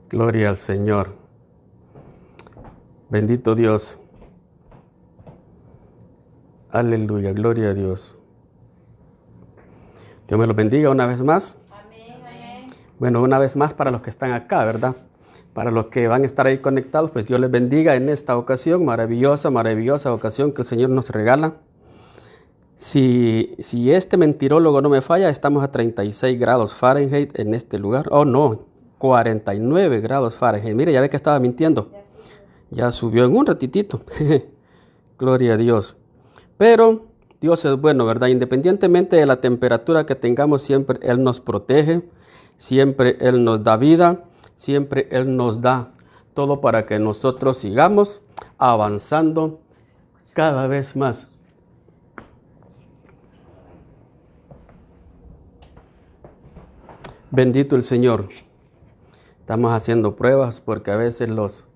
Gloria al Señor. Bendito Dios. Aleluya, gloria a Dios. Dios me los bendiga una vez más. Amén, amén. Bueno, una vez más para los que están acá, ¿verdad? Para los que van a estar ahí conectados, pues Dios les bendiga en esta ocasión, maravillosa ocasión que el Señor nos regala. Si este mentirólogo no me falla, estamos a 36 grados Fahrenheit en este lugar. Oh, no, 49 grados Fahrenheit. Mire, ya ve que estaba mintiendo. Ya subió en un ratitito. Gloria a Dios. Pero Dios es bueno, ¿verdad? Independientemente de la temperatura que tengamos, siempre Él nos protege, siempre Él nos da vida, siempre Él nos da todo para que nosotros sigamos avanzando cada vez más. Bendito el Señor. Estamos haciendo pruebas porque a veces nos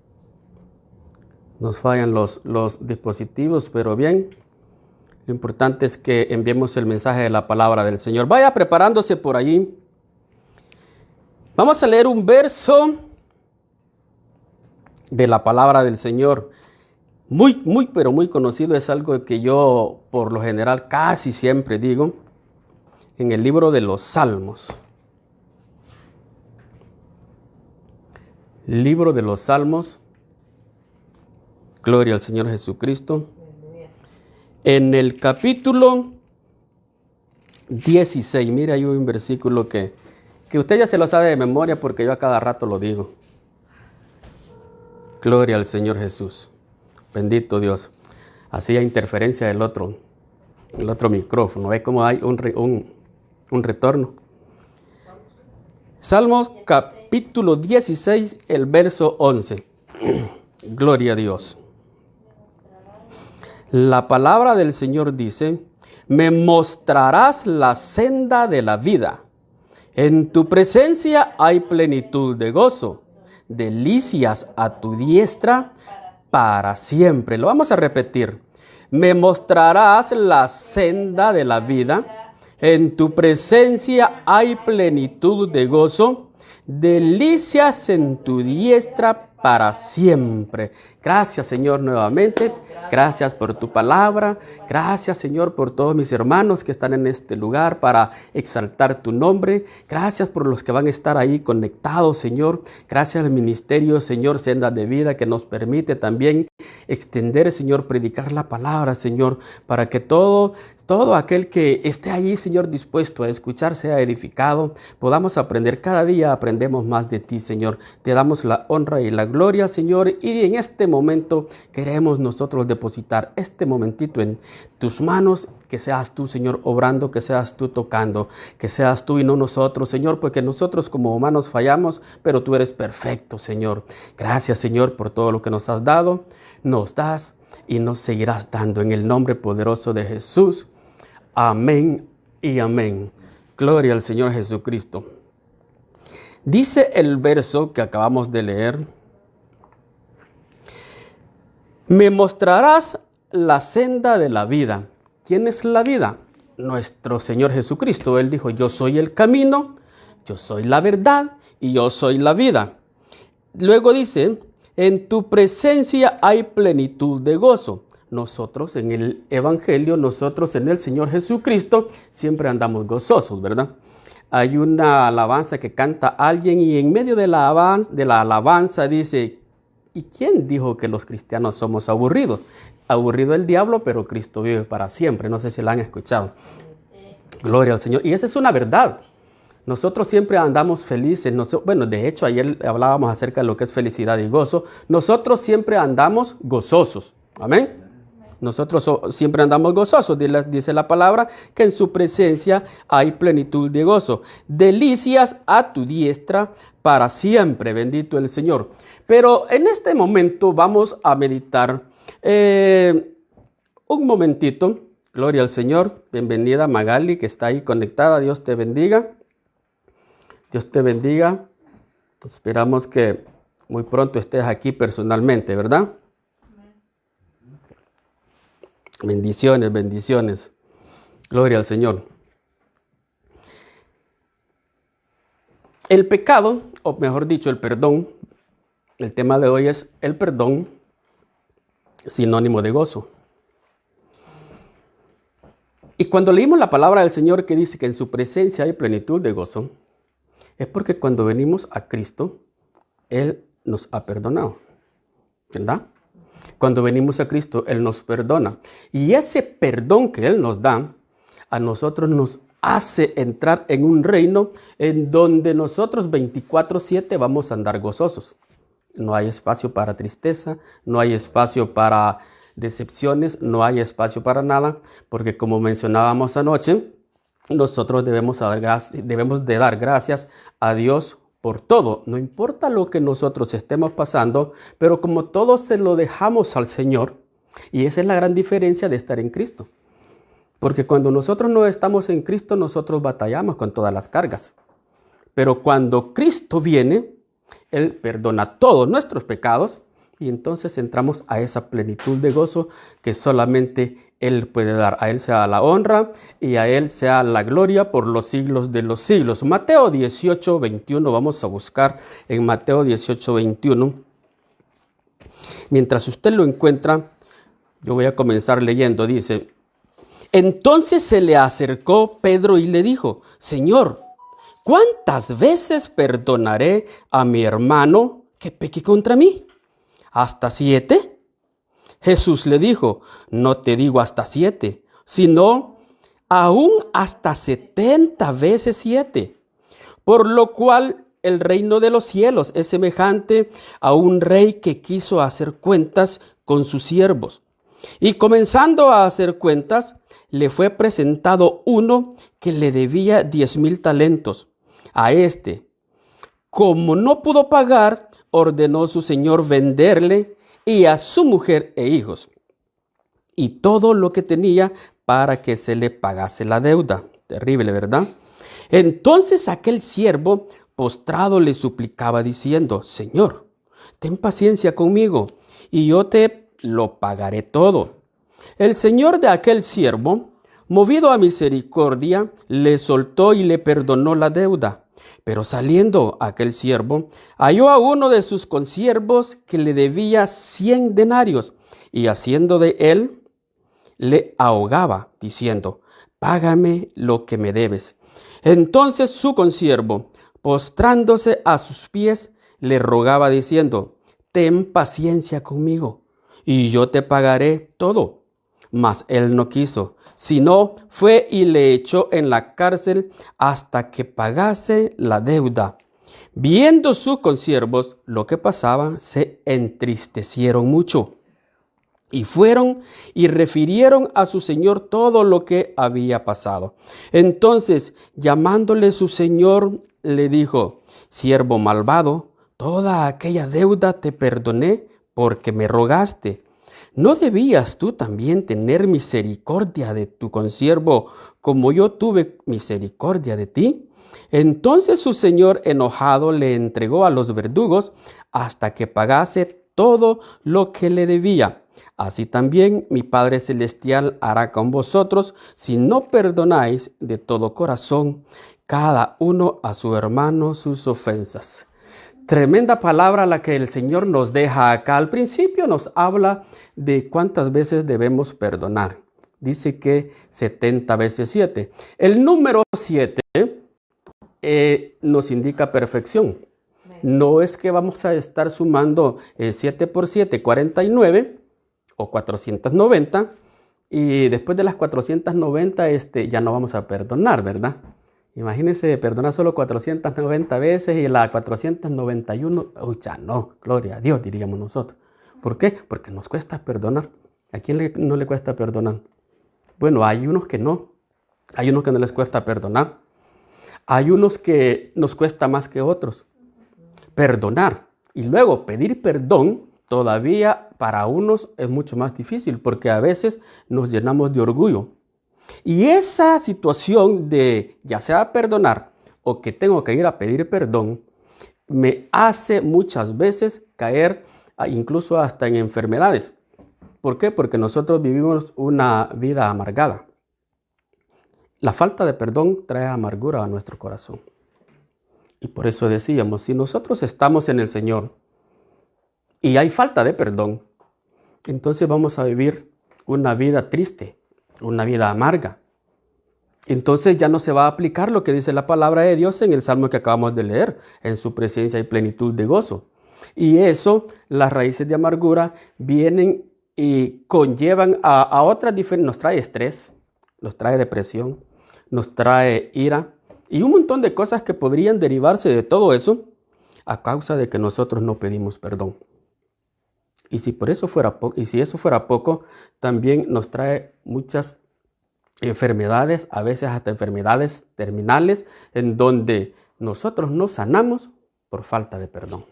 fallan los dispositivos, pero bien. Lo importante es que enviemos el mensaje de la palabra del Señor. Vaya preparándose por allí. Vamos a leer un verso de la palabra del Señor. Pero muy conocido. Es algo que yo por lo general casi siempre digo. En el libro de los Salmos. Libro de los Salmos. Gloria al Señor Jesucristo. En el capítulo 16, mira, hay un versículo que usted ya se lo sabe de memoria porque yo a cada rato lo digo. Gloria al Señor Jesús. Bendito Dios. Hacía interferencia el otro micrófono. ¿Ve cómo hay un retorno? Salmos capítulo 16, el verso 11. Gloria a Dios. La palabra del Señor dice: me mostrarás la senda de la vida. En tu presencia hay plenitud de gozo, delicias a tu diestra para siempre. Lo vamos a repetir. Me mostrarás la senda de la vida. En tu presencia hay plenitud de gozo, delicias en tu diestra para siempre. Gracias, Señor, nuevamente. Gracias por tu palabra. Gracias, Señor, por todos mis hermanos que están en este lugar para exaltar tu nombre. Gracias por los que van a estar ahí conectados, Señor. Gracias al ministerio, Señor, Senda de Vida, que nos permite también extender, Señor, predicar la palabra, Señor, para que todo aquel que esté allí, Señor, dispuesto a escuchar, sea edificado. Podamos aprender. Cada día aprendemos más de ti, Señor. Te damos la honra y la gloria, Señor. Y en este momento queremos nosotros depositar este momentito en tus manos. Que seas tú, Señor, obrando, que seas tú tocando, que seas tú y no nosotros, Señor, porque nosotros como humanos fallamos, pero tú eres perfecto, Señor. Gracias, Señor, por todo lo que nos has dado, nos das y nos seguirás dando en el nombre poderoso de Jesús. Amén y amén. Gloria al Señor Jesucristo. Dice el verso que acabamos de leer: me mostrarás la senda de la vida. ¿Quién es la vida? Nuestro Señor Jesucristo. Él dijo: yo soy el camino, yo soy la verdad y yo soy la vida. Luego dice: en tu presencia hay plenitud de gozo. Nosotros en el Evangelio, nosotros en el Señor Jesucristo, siempre andamos gozosos, ¿verdad? Hay una alabanza que canta alguien y en medio de la alabanza dice: ¿y quién dijo que los cristianos somos aburridos? Aburrido el diablo, pero Cristo vive para siempre. No sé si la han escuchado. Gloria al Señor. Y esa es una verdad. Nosotros siempre andamos felices. Bueno, de hecho, ayer hablábamos acerca de lo que es felicidad y gozo. Nosotros siempre andamos gozosos. Amén. Nosotros siempre andamos gozosos. Dice la palabra que en su presencia hay plenitud de gozo. Delicias a tu diestra para siempre. Bendito el Señor. Pero en este momento vamos a meditar un momentito. Gloria al Señor. Bienvenida Magali, que está ahí conectada. Dios te bendiga. Dios te bendiga. Esperamos que muy pronto estés aquí personalmente, ¿verdad? Bendiciones, bendiciones. Gloria al Señor. El pecado, o mejor dicho, el perdón, El tema de hoy es el perdón, sinónimo de gozo. Y cuando leímos la palabra del Señor que dice que en su presencia hay plenitud de gozo, es porque cuando venimos a Cristo, Él nos ha perdonado, ¿verdad? Cuando venimos a Cristo, Él nos perdona. Y ese perdón que Él nos da, a nosotros nos hace entrar en un reino en donde nosotros 24/7 vamos a andar gozosos. No hay espacio para tristeza, no hay espacio para decepciones, no hay espacio para nada, porque como mencionábamos anoche, nosotros debemos de dar gracias a Dios por todo. No importa lo que nosotros estemos pasando, pero como todo se lo dejamos al Señor, y esa es la gran diferencia de estar en Cristo. Porque cuando nosotros no estamos en Cristo, nosotros batallamos con todas las cargas. Pero cuando Cristo viene, Él perdona todos nuestros pecados y entonces entramos a esa plenitud de gozo que solamente Él puede dar. A Él sea la honra y a Él sea la gloria por los siglos de los siglos. Mateo 18:21, vamos a buscar en Mateo 18:21. Mientras usted lo encuentra, yo voy a comenzar leyendo. Dice: entonces se le acercó Pedro y le dijo: Señor, ¿cuántas veces perdonaré a mi hermano que peque contra mí? ¿Hasta 7? Jesús le dijo: no te digo hasta 7, sino aún hasta 70 veces 7. Por lo cual el reino de los cielos es semejante a un rey que quiso hacer cuentas con sus siervos. Y comenzando a hacer cuentas, le fue presentado uno que le debía 10,000 talentos. A este, como no pudo pagar, ordenó su señor venderle y a su mujer e hijos y todo lo que tenía para que se le pagase la deuda. Terrible, ¿verdad? Entonces aquel siervo postrado le suplicaba diciendo: Señor, ten paciencia conmigo y yo te lo pagaré todo. El señor de aquel siervo, movido a misericordia, le soltó y le perdonó la deuda. Pero saliendo aquel siervo, halló a uno de sus consiervos que le debía 100 denarios, y haciendo de él, le ahogaba, diciendo: págame lo que me debes. Entonces su consiervo, postrándose a sus pies, le rogaba diciendo: ten paciencia conmigo, y yo te pagaré todo. Mas él no quiso, sino fue y le echó en la cárcel hasta que pagase la deuda. Viendo sus consiervos lo que pasaba, se entristecieron mucho. Y fueron y refirieron a su señor todo lo que había pasado. Entonces, llamándole su señor, le dijo: siervo malvado, toda aquella deuda te perdoné porque me rogaste. ¿No debías tú también tener misericordia de tu consiervo como yo tuve misericordia de ti? Entonces su señor enojado le entregó a los verdugos hasta que pagase todo lo que le debía. Así también mi Padre Celestial hará con vosotros si no perdonáis de todo corazón cada uno a su hermano sus ofensas. Tremenda palabra la que el Señor nos deja acá. Al principio nos habla de cuántas veces debemos perdonar. Dice que 70 veces 7. El número 7 nos indica perfección. No es que vamos a estar sumando 7 por 7, 49 o 490. Y después de las 490 ya no vamos a perdonar, ¿verdad? Imagínense, perdonar solo 490 veces y la 491, ya no, gloria a Dios, diríamos nosotros. ¿Por qué? Porque nos cuesta perdonar. ¿A quién no le cuesta perdonar? Bueno, hay unos que no. Hay unos que no les cuesta perdonar. Hay unos que nos cuesta más que otros. Perdonar y luego pedir perdón todavía para unos es mucho más difícil porque a veces nos llenamos de orgullo. Y esa situación de ya sea perdonar o que tengo que ir a pedir perdón, me hace muchas veces caer incluso hasta en enfermedades. ¿Por qué? Porque nosotros vivimos una vida amargada. La falta de perdón trae amargura a nuestro corazón. Y por eso decíamos, si nosotros estamos en el Señor, y hay falta de perdón, entonces vamos a vivir una vida triste, una vida amarga. Entonces ya no se va a aplicar lo que dice la palabra de Dios en el Salmo que acabamos de leer. En su presencia hay plenitud de gozo. Y eso, las raíces de amargura vienen y conllevan a otras diferentes. Nos trae estrés, nos trae depresión, nos trae ira y un montón de cosas que podrían derivarse de todo eso a causa de que nosotros no pedimos perdón. Y si eso fuera poco, también nos trae muchas enfermedades, a veces hasta enfermedades terminales, en donde nosotros no sanamos por falta de perdón.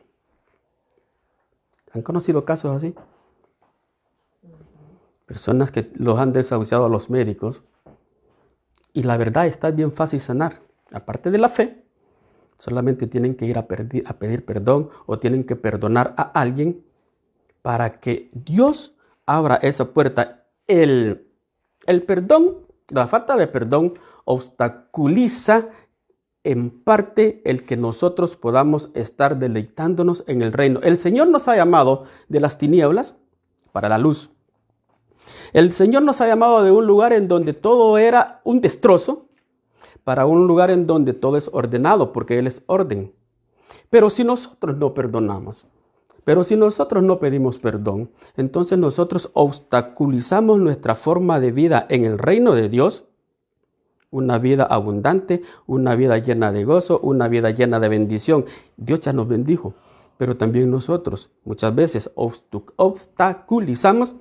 ¿Han conocido casos así? Personas que los han desahuciado a los médicos y la verdad está bien fácil sanar. Aparte de la fe, solamente tienen que ir a pedir perdón o tienen que perdonar a alguien para que Dios abra esa puerta. El perdón, la falta de perdón obstaculiza en parte el que nosotros podamos estar deleitándonos en el reino. El Señor nos ha llamado de las tinieblas para la luz. El Señor nos ha llamado de un lugar en donde todo era un destrozo para un lugar en donde todo es ordenado, porque Él es orden. Pero si nosotros no perdonamos, pero si nosotros no pedimos perdón, entonces nosotros obstaculizamos nuestra forma de vida en el reino de Dios, una vida abundante, una vida llena de gozo, una vida llena de bendición. Dios ya nos bendijo, pero también nosotros muchas veces obstaculizamos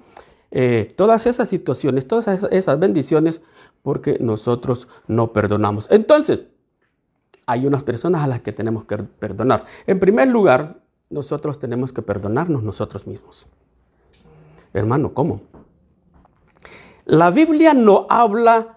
todas esas situaciones, todas esas bendiciones, porque nosotros no perdonamos. Entonces, hay unas personas a las que tenemos que perdonar. En primer lugar, nosotros tenemos que perdonarnos nosotros mismos. Hermano, ¿cómo? La Biblia no habla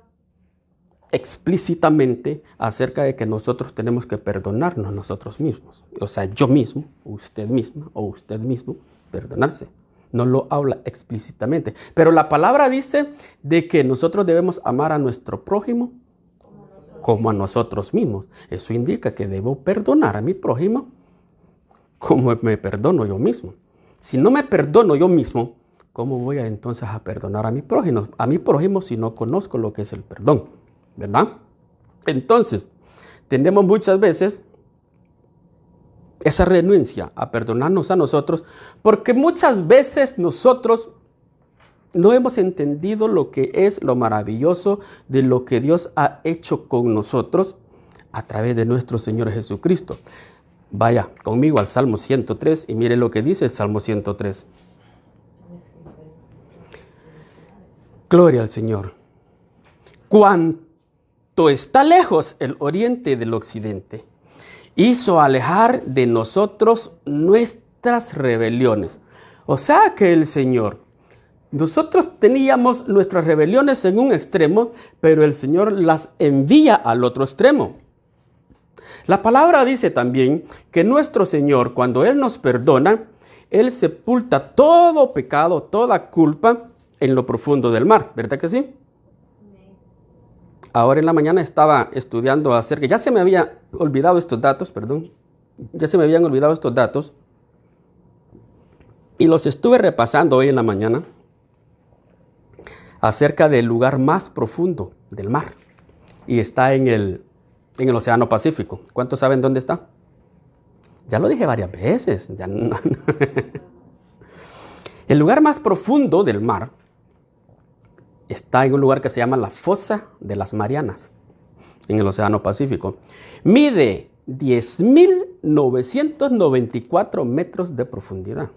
explícitamente acerca de que nosotros tenemos que perdonarnos nosotros mismos. O sea, yo mismo, usted misma o usted mismo, perdonarse. No lo habla explícitamente. Pero la palabra dice de que nosotros debemos amar a nuestro prójimo como a nosotros mismos. Eso indica que debo perdonar a mi prójimo como me perdono yo mismo. Si no me perdono yo mismo, ¿cómo voy entonces a perdonar a mi prójimo? A mi prójimo si no conozco lo que es el perdón, ¿verdad? Entonces, tenemos muchas veces esa renuencia a perdonarnos a nosotros, porque muchas veces nosotros no hemos entendido lo que es lo maravilloso de lo que Dios ha hecho con nosotros a través de nuestro Señor Jesucristo. Vaya conmigo al Salmo 103 y mire lo que dice el Salmo 103. Gloria al Señor. Cuánto está lejos el oriente del occidente, hizo alejar de nosotros nuestras rebeliones. O sea que el Señor, nosotros teníamos nuestras rebeliones en un extremo, pero el Señor las envía al otro extremo. La palabra dice también que nuestro Señor, cuando Él nos perdona, Él sepulta todo pecado, toda culpa en lo profundo del mar. ¿Verdad que sí? Ahora en la mañana estaba estudiando acerca, ya se me habían olvidado estos datos, y los estuve repasando hoy en la mañana acerca del lugar más profundo del mar, y está en el Océano Pacífico. ¿Cuántos saben dónde está? Ya lo dije varias veces. El lugar más profundo del mar está en un lugar que se llama la Fosa de las Marianas, en el Océano Pacífico. Mide 10.994 metros de profundidad.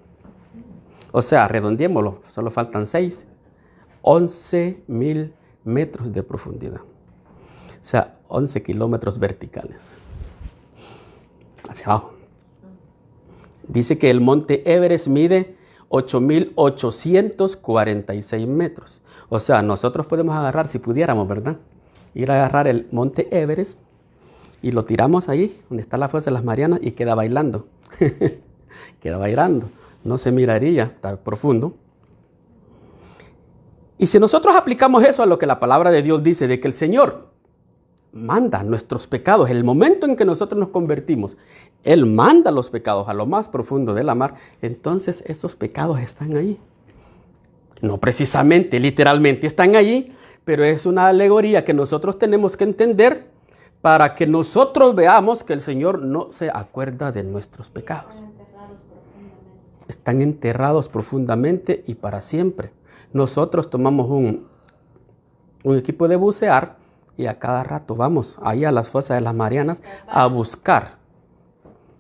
O sea, redondeémoslo, solo faltan 6. 11.000 metros de profundidad. O sea, 11 kilómetros verticales. Hacia abajo. Dice que el monte Everest mide 8.846 metros. O sea, nosotros podemos agarrar, si pudiéramos, ¿verdad? Ir a agarrar el monte Everest y lo tiramos ahí, donde está la Fosa de las Marianas, y queda bailando. Queda bailando. No se miraría, está profundo. Y si nosotros aplicamos eso a lo que la palabra de Dios dice, de que el Señor manda nuestros pecados. El momento en que nosotros nos convertimos, Él manda los pecados a lo más profundo de la mar. Entonces esos pecados están ahí. No precisamente, literalmente están allí, pero es una alegoría que nosotros tenemos que entender para que nosotros veamos que el Señor no se acuerda de nuestros pecados. Están enterrados profundamente y para siempre. Nosotros tomamos un equipo de bucear y a cada rato vamos ahí a las fosas de las Marianas a buscar,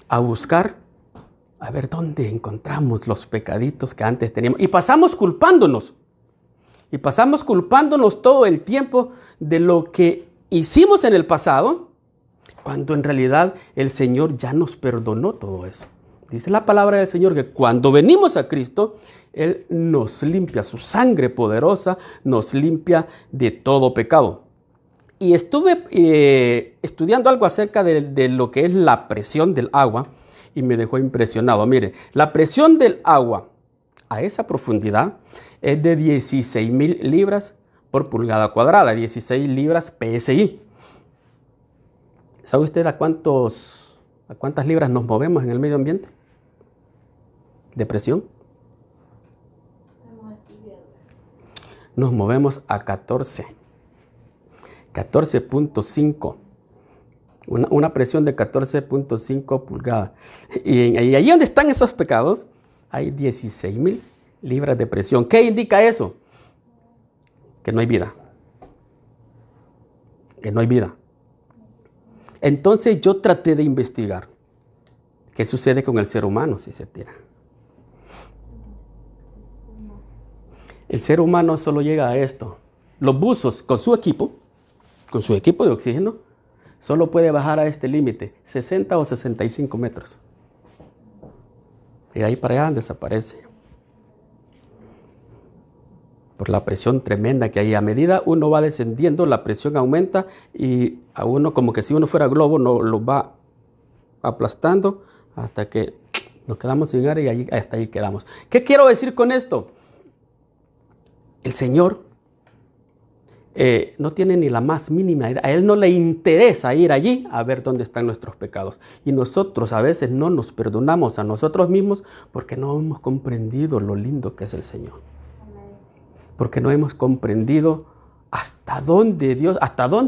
a ver dónde encontramos los pecaditos que antes teníamos. Y pasamos culpándonos todo el tiempo de lo que hicimos en el pasado, cuando en realidad el Señor ya nos perdonó todo eso. Dice la palabra del Señor que cuando venimos a Cristo, Él nos limpia, su sangre poderosa nos limpia de todo pecado. Y estuve estudiando algo acerca de lo que es la presión del agua y me dejó impresionado. Mire, la presión del agua a esa profundidad es de 16,000 libras por pulgada cuadrada, 16 libras PSI. ¿Sabe usted a cuántas libras nos movemos en el medio ambiente de presión? Nos movemos a 14.5. Una presión de 14.5 pulgadas. Y ahí donde están esos pecados, hay 16,000 libras de presión. ¿Qué indica eso? Que no hay vida. Que no hay vida. Entonces yo traté de investigar qué sucede con el ser humano si se tira. El ser humano solo llega a esto. Los buzos con su equipo de oxígeno, solo puede bajar a este límite, 60 o 65 metros. Y ahí para allá desaparece. Por la presión tremenda que hay. A medida uno va descendiendo, la presión aumenta y a uno, como que si uno fuera globo, no, lo va aplastando hasta que nos quedamos sin aire y hasta ahí quedamos. ¿Qué quiero decir con esto? El Señor no tiene ni la más mínima idea. A Él no le interesa ir allí a ver dónde están nuestros pecados. Y nosotros a veces no nos perdonamos a nosotros mismos porque no hemos comprendido lo lindo que es el Señor. Porque no hemos comprendido hasta dónde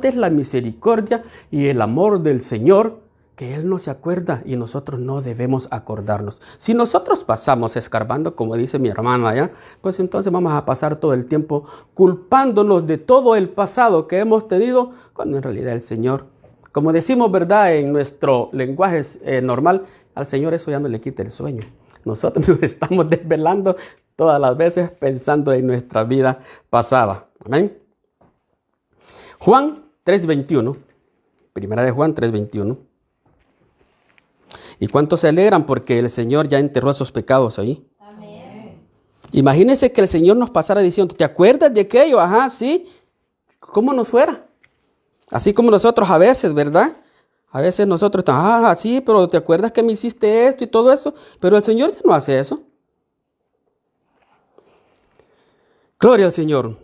es la misericordia y el amor del Señor, que Él no se acuerda y nosotros no debemos acordarnos. Si nosotros pasamos escarbando, como dice mi hermana allá, pues entonces vamos a pasar todo el tiempo culpándonos de todo el pasado que hemos tenido, cuando en realidad el Señor, como decimos, ¿verdad?, en nuestro lenguaje normal, al Señor eso ya no le quita el sueño. Nosotros nos estamos desvelando todas las veces pensando en nuestra vida pasada. Amén. Juan 3:21, primera de Juan 3:21. ¿Y cuántos se alegran porque el Señor ya enterró esos pecados ahí? Amén. Imagínense que el Señor nos pasara diciendo, ¿te acuerdas de aquello? Ajá, sí. ¿Cómo nos fuera? Así como nosotros a veces, ¿verdad? A veces nosotros estamos, sí, pero ¿te acuerdas que me hiciste esto y todo eso? Pero el Señor ya no hace eso. Gloria al Señor.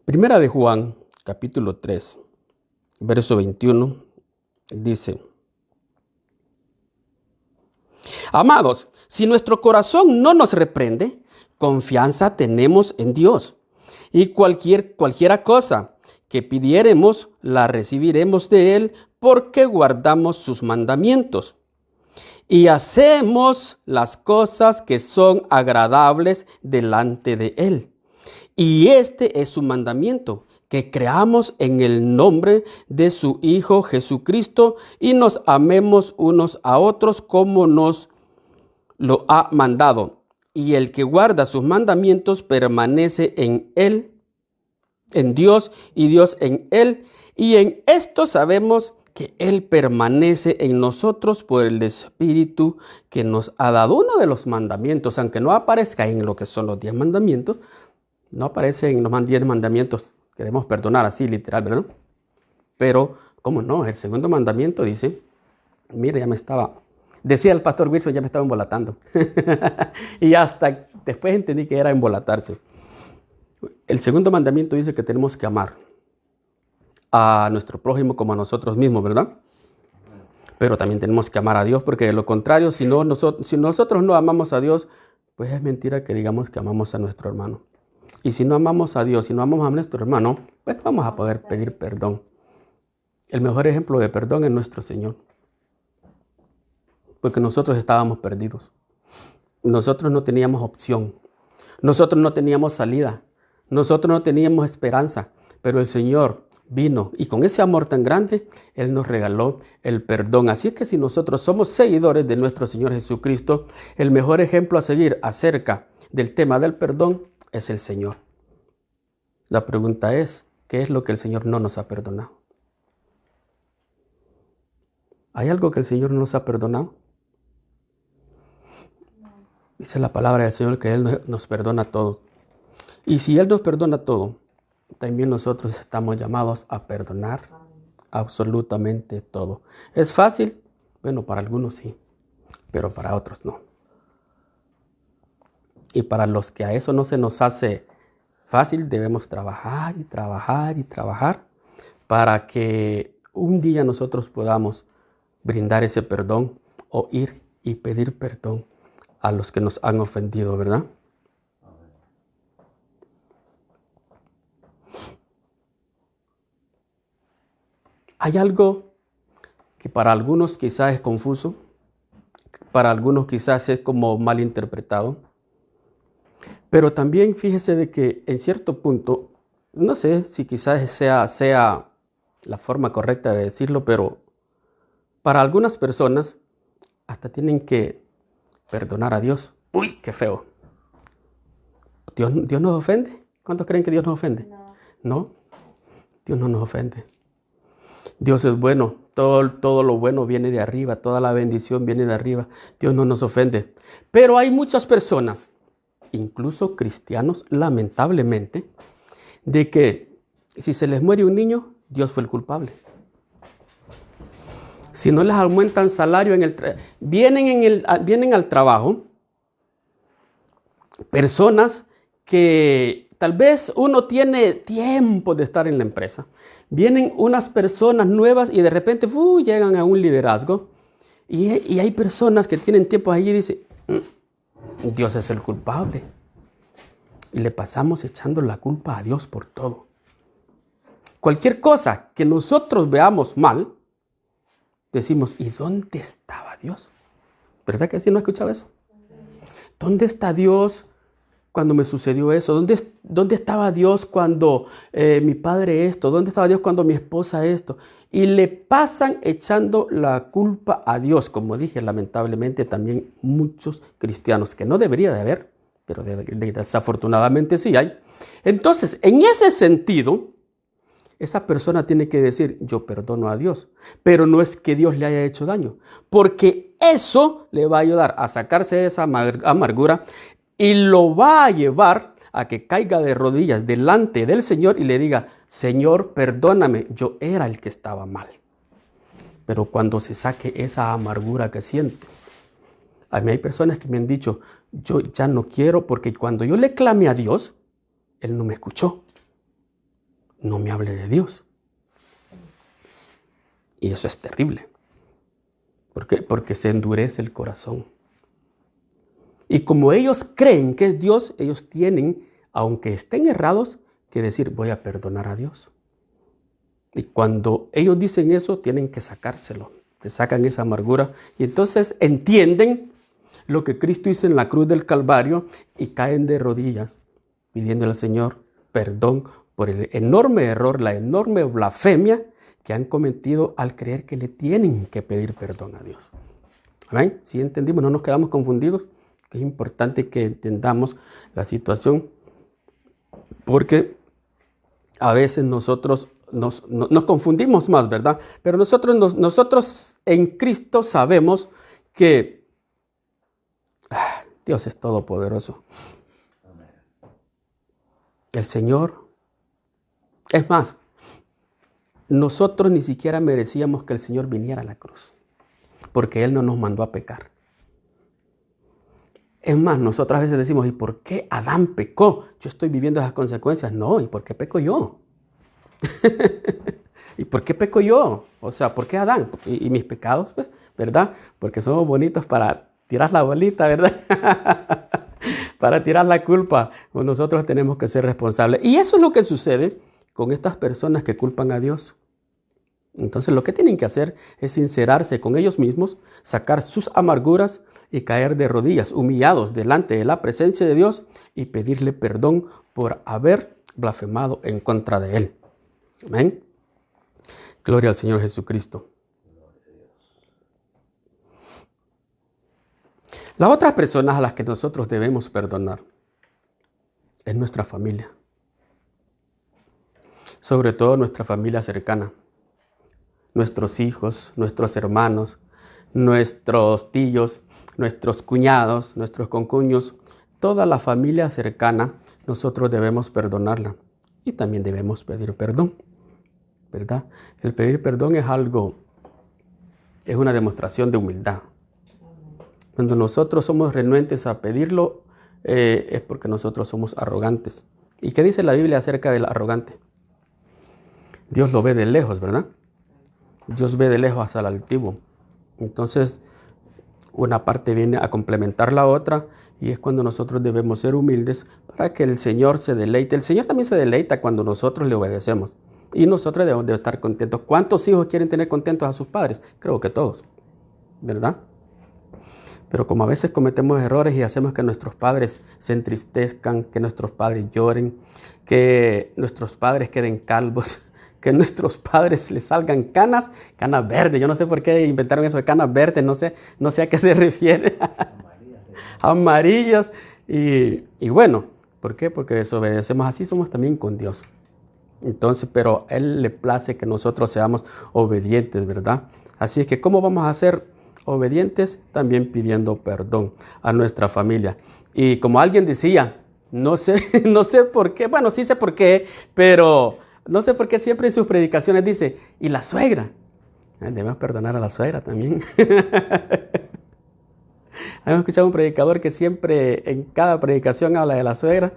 Primera de Juan, capítulo 3. Verso 21, dice: Amados, si nuestro corazón no nos reprende, confianza tenemos en Dios. Y cualquiera cosa que pidiéremos, la recibiremos de Él, porque guardamos sus mandamientos. Y hacemos las cosas que son agradables delante de Él. Y este es su mandamiento, que creamos en el nombre de su Hijo Jesucristo y nos amemos unos a otros como nos lo ha mandado. Y el que guarda sus mandamientos permanece en Él, en Dios, y Dios en Él. Y en esto sabemos que Él permanece en nosotros por el Espíritu que nos ha dado. Uno de los mandamientos, aunque no aparezca en lo que son los 10 mandamientos, no aparece en los 10 mandamientos que debemos perdonar así literal, ¿verdad? Pero, ¿cómo no? El segundo mandamiento dice, mire, decía el pastor Wilson, ya me estaba embolatando. Y hasta después entendí que era embolatarse. El segundo mandamiento dice que tenemos que amar a nuestro prójimo como a nosotros mismos, ¿verdad? Pero también tenemos que amar a Dios, porque de lo contrario, si nosotros no amamos a Dios, pues es mentira que digamos que amamos a nuestro hermano. Y si no amamos a Dios, si no amamos a nuestro hermano, pues no vamos a poder pedir perdón. El mejor ejemplo de perdón es nuestro Señor. Porque nosotros estábamos perdidos. Nosotros no teníamos opción. Nosotros no teníamos salida. Nosotros no teníamos esperanza. Pero el Señor vino y con ese amor tan grande, Él nos regaló el perdón. Así es que si nosotros somos seguidores de nuestro Señor Jesucristo, el mejor ejemplo a seguir acerca del tema del perdón es el Señor. La pregunta es, ¿qué es lo que el Señor no nos ha perdonado? ¿Hay algo que el Señor no nos ha perdonado? Dice la palabra del Señor que Él nos perdona todo. Y si Él nos perdona todo, también nosotros estamos llamados a perdonar absolutamente todo. ¿Es fácil? Bueno, para algunos sí, pero para otros no. Y para los que a eso no se nos hace fácil, debemos trabajar y trabajar y trabajar para que un día nosotros podamos brindar ese perdón o ir y pedir perdón a los que nos han ofendido, ¿verdad? Hay algo que para algunos quizás es confuso, para algunos quizás es como mal interpretado, pero también fíjese de que en cierto punto, no sé si quizás sea la forma correcta de decirlo, pero para algunas personas hasta tienen que perdonar a Dios. ¡Uy, qué feo! ¿Dios nos ofende? ¿Cuántos creen que Dios nos ofende? No, Dios no nos ofende. Dios es bueno, todo lo bueno viene de arriba, toda la bendición viene de arriba. Dios no nos ofende. Pero hay muchas personas, incluso cristianos, lamentablemente, de que si se les muere un niño, Dios fue el culpable. Si no les aumentan salario, vienen al trabajo personas que tal vez uno tiene tiempo de estar en la empresa. Vienen unas personas nuevas y de repente llegan a un liderazgo. Y hay personas que tienen tiempo allí y dicen, Dios es el culpable. Y le pasamos echando la culpa a Dios por todo. Cualquier cosa que nosotros veamos mal, decimos, ¿y dónde estaba Dios? ¿Verdad que así no escuchaba eso? ¿Dónde está Dios cuando me sucedió eso? ¿Dónde estaba Dios cuando mi padre esto? ¿Dónde estaba Dios cuando mi esposa esto? Y le pasan echando la culpa a Dios. Como dije, lamentablemente también muchos cristianos, que no debería de haber, pero desafortunadamente sí hay. Entonces, en ese sentido, esa persona tiene que decir, yo perdono a Dios, pero no es que Dios le haya hecho daño, porque eso le va a ayudar a sacarse de esa amargura y lo va a llevar a que caiga de rodillas delante del Señor y le diga, Señor, perdóname, yo era el que estaba mal. Pero cuando se saque esa amargura que siente, a mí hay personas que me han dicho, yo ya no quiero porque cuando yo le clamé a Dios, Él no me escuchó. No me hable de Dios. Y eso es terrible. ¿Por qué? Porque se endurece el corazón. Y como ellos creen que es Dios, ellos tienen, aunque estén errados, que decir, voy a perdonar a Dios. Y cuando ellos dicen eso, tienen que sacárselo. Se sacan esa amargura y entonces entienden lo que Cristo hizo en la cruz del Calvario y caen de rodillas pidiéndole al Señor perdón por el enorme error, la enorme blasfemia que han cometido al creer que le tienen que pedir perdón a Dios. ¿Amén? Si entendimos, no nos quedamos confundidos, que es importante que entendamos la situación, porque a veces nosotros nos confundimos más, ¿verdad? Pero nosotros en Cristo sabemos que Dios es todopoderoso. El Señor, es más, nosotros ni siquiera merecíamos que el Señor viniera a la cruz, porque Él no nos mandó a pecar. Es más, nosotros a veces decimos, ¿y por qué Adán pecó? Yo estoy viviendo esas consecuencias. No, ¿y por qué peco yo? ¿Y por qué peco yo? O sea, ¿por qué Adán? ¿Y mis pecados? Pues, ¿verdad? Porque somos bonitos para tirar la bolita, ¿verdad? Para tirar la culpa. Pues nosotros tenemos que ser responsables. Y eso es lo que sucede con estas personas que culpan a Dios. Entonces lo que tienen que hacer es sincerarse con ellos mismos, sacar sus amarguras y caer de rodillas, humillados delante de la presencia de Dios y pedirle perdón por haber blasfemado en contra de Él. Amén. Gloria al Señor Jesucristo. Las otras personas a las que nosotros debemos perdonar es nuestra familia. Sobre todo nuestra familia cercana. Nuestros hijos, nuestros hermanos, nuestros tíos, nuestros cuñados, nuestros concuños, toda la familia cercana, nosotros debemos perdonarla y también debemos pedir perdón, ¿verdad? El pedir perdón es una demostración de humildad. Cuando nosotros somos renuentes a pedirlo, es porque nosotros somos arrogantes. ¿Y qué dice la Biblia acerca del arrogante? Dios lo ve de lejos, ¿verdad? Dios ve de lejos al altivo. Entonces, una parte viene a complementar la otra y es cuando nosotros debemos ser humildes para que el Señor se deleite. El Señor también se deleita cuando nosotros le obedecemos. Y nosotros debemos de estar contentos. ¿Cuántos hijos quieren tener contentos a sus padres? Creo que todos, ¿verdad? Pero como a veces cometemos errores y hacemos que nuestros padres se entristezcan, que nuestros padres lloren, que nuestros padres queden calvos, que nuestros padres les salgan canas verdes. Yo no sé por qué inventaron eso de canas verdes, no sé a qué se refiere. Amarillas. Y bueno, ¿por qué? Porque desobedecemos. Así somos también con Dios. Entonces, pero a Él le place que nosotros seamos obedientes, ¿verdad? Así es que, ¿cómo vamos a ser obedientes? También pidiendo perdón a nuestra familia. Y como alguien decía, no sé por qué, bueno, sí sé por qué, pero no sé por qué siempre en sus predicaciones dice, ¿y la suegra? Debemos perdonar a la suegra también. Hemos escuchado un predicador que siempre en cada predicación habla de la suegra.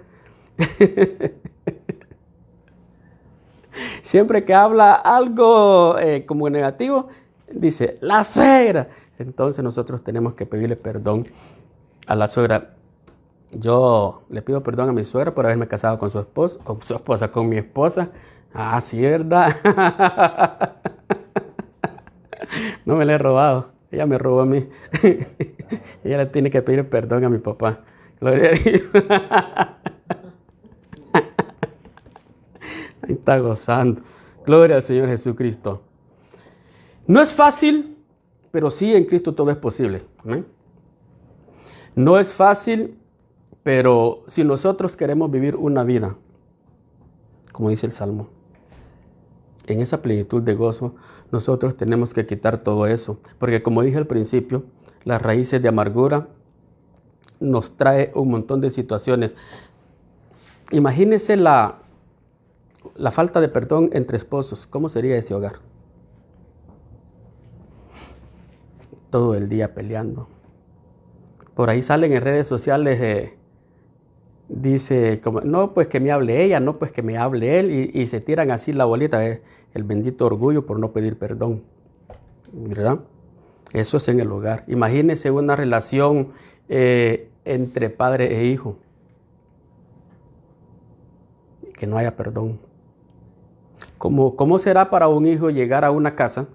Siempre que habla algo como negativo, dice, la suegra. Entonces nosotros tenemos que pedirle perdón a la suegra. Yo le pido perdón a mi suegra por haberme casado con con mi esposa. Ah, sí, ¿verdad? No me la he robado. Ella me robó a mí. Ella le tiene que pedir perdón a mi papá. Gloria a Dios. Ahí está gozando. Gloria al Señor Jesucristo. No es fácil, pero sí en Cristo todo es posible. ¿Amén? No es fácil, pero si nosotros queremos vivir una vida, como dice el Salmo, en esa plenitud de gozo, nosotros tenemos que quitar todo eso. Porque como dije al principio, las raíces de amargura nos trae un montón de situaciones. Imagínense la falta de perdón entre esposos. ¿Cómo sería ese hogar? Todo el día peleando. Por ahí salen en redes sociales, dice, como, no, pues que me hable ella, no, pues que me hable él, y se tiran así la bolita, el bendito orgullo por no pedir perdón, ¿verdad? Eso es en el hogar. Imagínense una relación entre padre e hijo, que no haya perdón. ¿Cómo será para un hijo llegar a una casa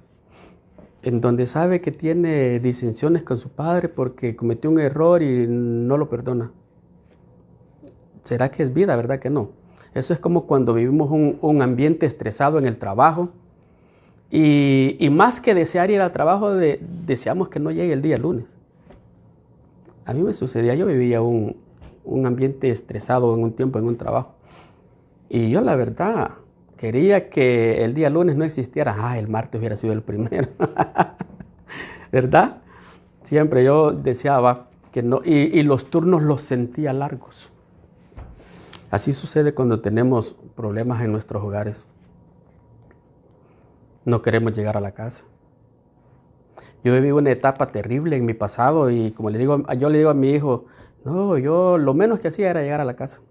en donde sabe que tiene disensiones con su padre porque cometió un error y no lo perdona? ¿Será que es vida? ¿Verdad que no? Eso es como cuando vivimos un ambiente estresado en el trabajo y más que desear ir al trabajo, deseamos que no llegue el día lunes. A mí me sucedía, yo vivía un ambiente estresado en un tiempo, en un trabajo. Y yo la verdad quería que el día lunes no existiera. El martes hubiera sido el primero. ¿Verdad? Siempre yo deseaba que no, y los turnos los sentía largos. Así sucede cuando tenemos problemas en nuestros hogares. No queremos llegar a la casa. Yo viví una etapa terrible en mi pasado y como yo le digo a mi hijo, No, yo lo menos que hacía era llegar a la casa.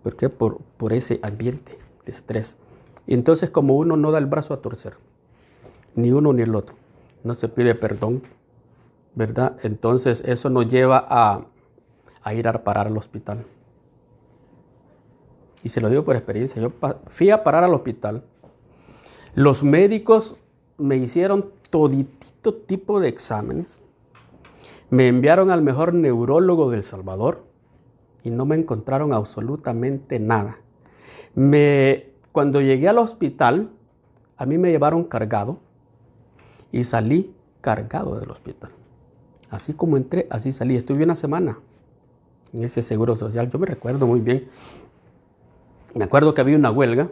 ¿Por qué? Por ese ambiente de estrés. Y entonces como uno no da el brazo a torcer, ni uno ni el otro, no se pide perdón, ¿verdad? Entonces eso nos lleva a ir a parar al hospital. Y se lo digo por experiencia, yo fui a parar al hospital. Los médicos me hicieron toditito tipo de exámenes. Me enviaron al mejor neurólogo del Salvador y no me encontraron absolutamente nada. Cuando llegué al hospital, a mí me llevaron cargado y salí cargado del hospital. Así como entré, así salí. Estuve una semana en ese seguro social. Yo me recuerdo muy bien. Me acuerdo que había una huelga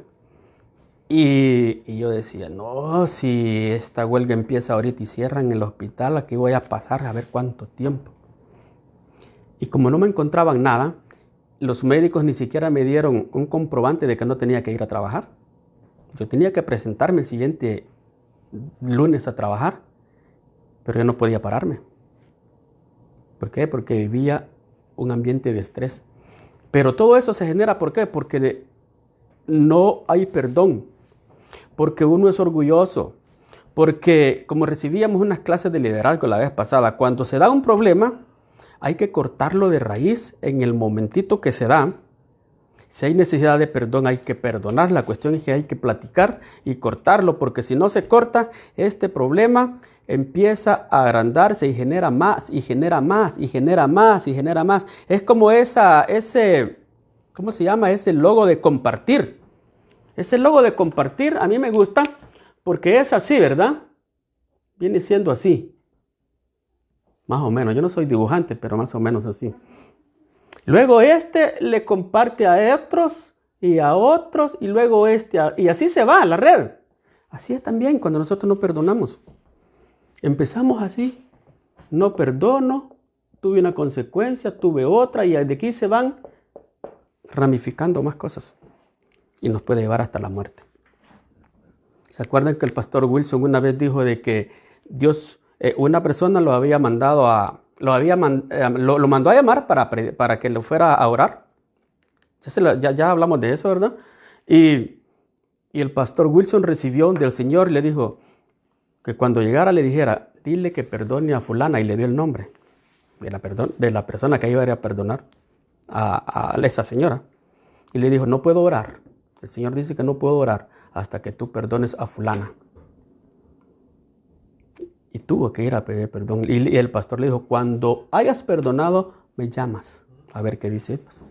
y yo decía, no, si esta huelga empieza ahorita y cierran el hospital, aquí voy a pasar a ver cuánto tiempo. Y como no me encontraban nada, los médicos ni siquiera me dieron un comprobante de que no tenía que ir a trabajar. Yo tenía que presentarme el siguiente lunes a trabajar, pero yo no podía pararme. ¿Por qué? Porque vivía un ambiente de estrés. Pero todo eso se genera, ¿por qué? Porque no hay perdón, porque uno es orgulloso, porque como recibíamos unas clases de liderazgo la vez pasada, cuando se da un problema, hay que cortarlo de raíz en el momentito que se da. Si hay necesidad de perdón, hay que perdonar. La cuestión es que hay que platicar y cortarlo, porque si no se corta, este problema empieza a agrandarse y genera más, y genera más, y genera más, y genera más. Es como ¿cómo se llama? Ese logo de compartir. Ese logo de compartir a mí me gusta porque es así, ¿verdad? Viene siendo así. Más o menos. Yo no soy dibujante, pero más o menos así. Luego le comparte a otros y a otros y luego y así se va la red. Así es también cuando nosotros no perdonamos. Empezamos así. No perdono, tuve una consecuencia, tuve otra y de aquí se van ramificando más cosas. Y nos puede llevar hasta la muerte. ¿Se acuerdan que el pastor Wilson una vez dijo de que Dios, una persona lo había mandado lo mandó a llamar para que lo fuera a orar? Ya hablamos de eso, ¿verdad? Y el pastor Wilson recibió del Señor y le dijo que cuando llegara le dijera, dile que perdone a fulana, y le dio el nombre de la persona que iba a ir a perdonar a esa señora. Y le dijo, no puedo orar. El Señor dice que no puedo orar hasta que tú perdones a fulana. Y tuvo que ir a pedir perdón. Y el pastor le dijo, cuando hayas perdonado, me llamas a ver qué dice Dios.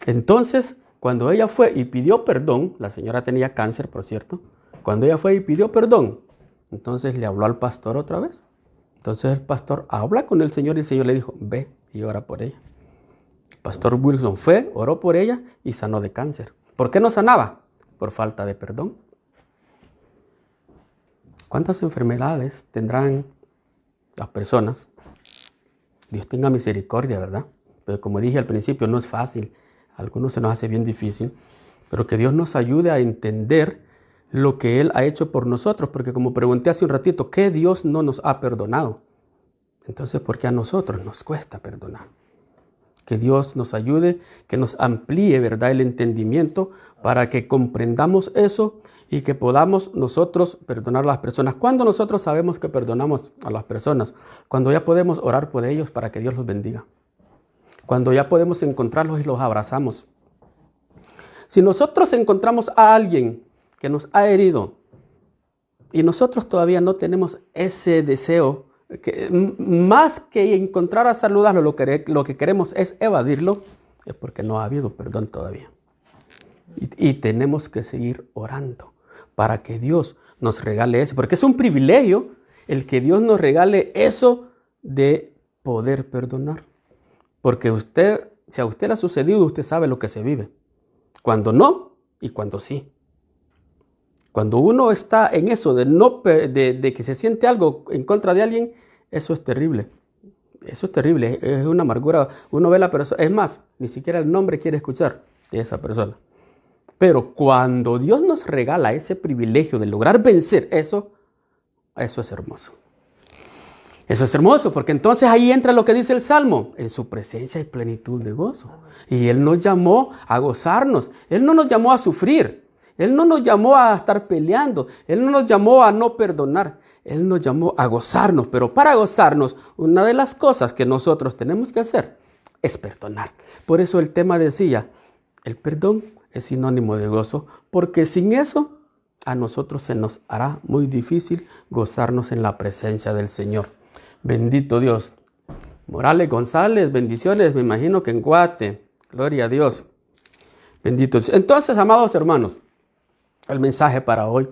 Entonces, cuando ella fue y pidió perdón, la señora tenía cáncer, por cierto. Cuando ella fue y pidió perdón, entonces le habló al pastor otra vez. Entonces el pastor habla con el Señor y el Señor le dijo, ve y ora por ella. El pastor Wilson fue, oró por ella y sanó de cáncer. ¿Por qué no sanaba? Por falta de perdón. ¿Cuántas enfermedades tendrán las personas? Dios tenga misericordia, ¿verdad? Pero como dije al principio, no es fácil. A algunos se nos hace bien difícil. Pero que Dios nos ayude a entender lo que Él ha hecho por nosotros. Porque como pregunté hace un ratito, ¿qué Dios no nos ha perdonado? Entonces, ¿por qué a nosotros nos cuesta perdonar? Que Dios nos ayude, que nos amplíe, ¿verdad?, el entendimiento para que comprendamos eso y que podamos nosotros perdonar a las personas. ¿Cuándo nosotros sabemos que perdonamos a las personas? Cuando ya podemos orar por ellos para que Dios los bendiga. Cuando ya podemos encontrarlos y los abrazamos. Si nosotros encontramos a alguien que nos ha herido y nosotros todavía no tenemos ese deseo, más que encontrar a saludarlo, lo que queremos es evadirlo, es porque no ha habido perdón todavía. Y tenemos que seguir orando para que Dios nos regale eso, porque es un privilegio el que Dios nos regale eso de poder perdonar. Porque si a usted le ha sucedido, usted sabe lo que se vive. Cuando no y cuando sí. Cuando uno está en eso de que se siente algo en contra de alguien, eso es terrible. Eso es terrible, es una amargura. Uno ve a la persona, es más, ni siquiera el nombre quiere escuchar de esa persona. Pero cuando Dios nos regala ese privilegio de lograr vencer eso es hermoso. Eso es hermoso, porque entonces ahí entra lo que dice el Salmo. En su presencia hay plenitud de gozo. Y Él nos llamó a gozarnos. Él no nos llamó a sufrir. Él no nos llamó a estar peleando. Él no nos llamó a no perdonar. Él nos llamó a gozarnos. Pero para gozarnos, una de las cosas que nosotros tenemos que hacer es perdonar. Por eso el tema decía, el perdón es sinónimo de gozo, porque sin eso a nosotros se nos hará muy difícil gozarnos en la presencia del Señor. Bendito Dios. Morales González, bendiciones, me imagino que en Guate. Gloria a Dios. Bendito Dios. Entonces, amados hermanos, el mensaje para hoy,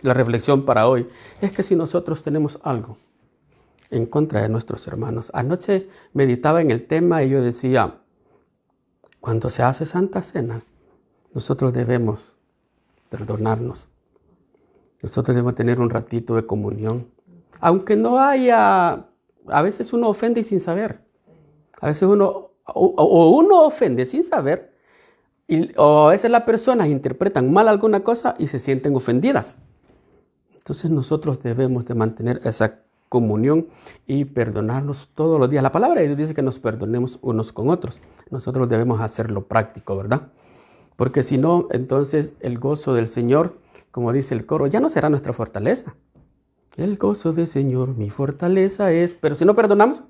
la reflexión para hoy, es que si nosotros tenemos algo en contra de nuestros hermanos. Anoche meditaba en el tema y yo decía, cuando se hace Santa Cena, nosotros debemos perdonarnos. Nosotros debemos tener un ratito de comunión. Aunque no haya, a veces uno ofende sin saber. A veces uno ofende sin saber, o a veces las personas interpretan mal alguna cosa y se sienten ofendidas. Entonces nosotros debemos de mantener esa comunión y perdonarnos todos los días. La palabra de Dios dice que nos perdonemos unos con otros. Nosotros debemos hacerlo práctico, ¿verdad? Porque si no, entonces el gozo del Señor, como dice el coro, ya no será nuestra fortaleza. El gozo del Señor, mi fortaleza es. Pero si no perdonamos,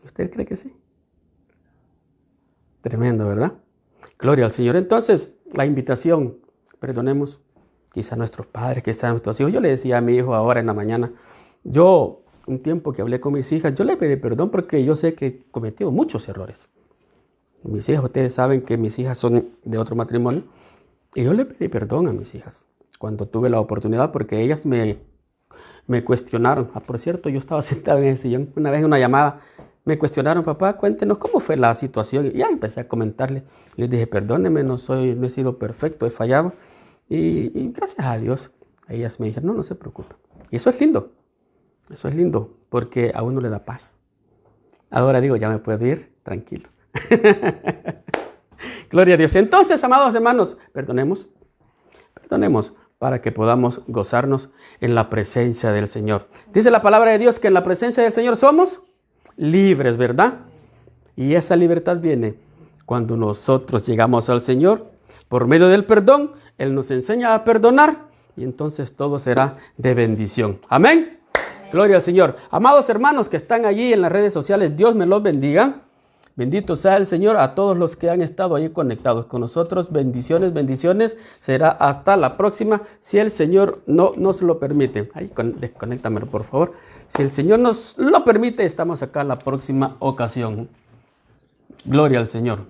¿usted cree que sí? Tremendo, ¿verdad? Gloria al Señor. Entonces, la invitación, perdonemos quizá a nuestros padres, quizá a nuestros hijos. Yo le decía a mi hijo ahora en la mañana, un tiempo que hablé con mis hijas, yo le pedí perdón porque yo sé que he cometido muchos errores. Mis hijas, ustedes saben que mis hijas son de otro matrimonio, y yo le pedí perdón a mis hijas cuando tuve la oportunidad porque ellas me cuestionaron. Por cierto, yo estaba sentado en el sillón una vez en una llamada, me cuestionaron, papá, cuéntenos cómo fue la situación. Y ya empecé a comentarles, les dije, perdónenme, no he sido perfecto, he fallado. Y gracias a Dios, ellas me dijeron, no se preocupen. Y eso es lindo, porque a uno le da paz. Ahora digo, ya me puedo ir tranquilo. Gloria a Dios. Entonces, amados hermanos, perdonemos para que podamos gozarnos en la presencia del Señor. Dice la palabra de Dios que en la presencia del Señor somos libres, ¿verdad? Y esa libertad viene cuando nosotros llegamos al Señor. Por medio del perdón, Él nos enseña a perdonar y entonces todo será de bendición. Amén. Gloria al Señor. Amados hermanos que están allí en las redes sociales, Dios me los bendiga. Bendito sea el Señor a todos los que han estado ahí conectados con nosotros. Bendiciones, bendiciones. Será hasta la próxima, si el Señor no nos lo permite. Ahí, desconéctamelo, por favor. Si el Señor nos lo permite, estamos acá en la próxima ocasión. Gloria al Señor.